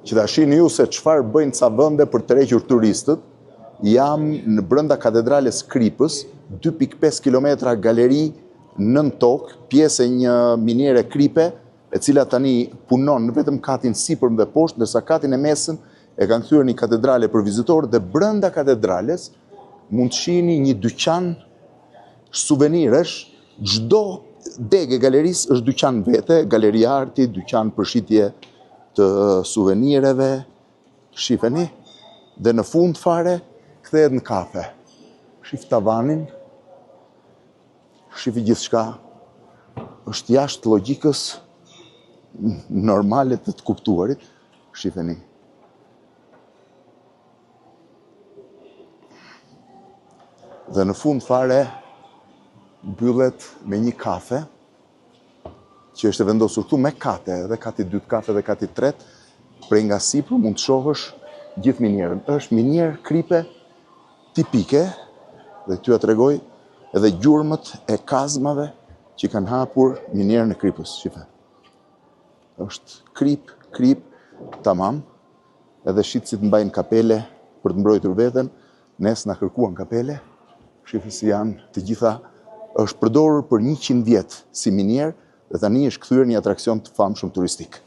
që ta shihni ju se çfarë bëjnë ca vende për të tërhequr turistët. Jam në brenda katedrales Kripës, 2.5 kilometra galeri nën tokë, pjesë e një miniere kripe, e cila tani punon në vetëm katin sipër dhe poshtë, ndërsa katin e mesëm e kanë kthyer një katedrale për vizitorë dhe brenda katedrales mund të shihni një dyqan suvenirësh, çdo degë e galerisë është dyqan vete, galeri arti, dyqan përshitje të suvenireve, shifeni, dhe në fund fare kthehet në kafe. Shif tavanin, shifi gjithçka, është jashtë logjikës normale të kuptuarit, shifeni. Dhe në fund fare mbyllet me një kafe, që është vendosur këtu me kate, edhe kati 2 kafe dhe kati 3, prej nga sipër mund të shohësh gjithë minierën. Është minier kripe tipike, dhe ty ja tregoj edhe gjurmët e kazmave që kanë hapur minierën e Kripës, shife. Është krip, tamam, edhe shitësit mbajnë kapele për të mbrojtur veten, nes na kërkuan kapele, shife si janë të gjitha, është përdorur për 100 vjet si minier, dhe tani është kthyer një atraksion të famshëm turistik.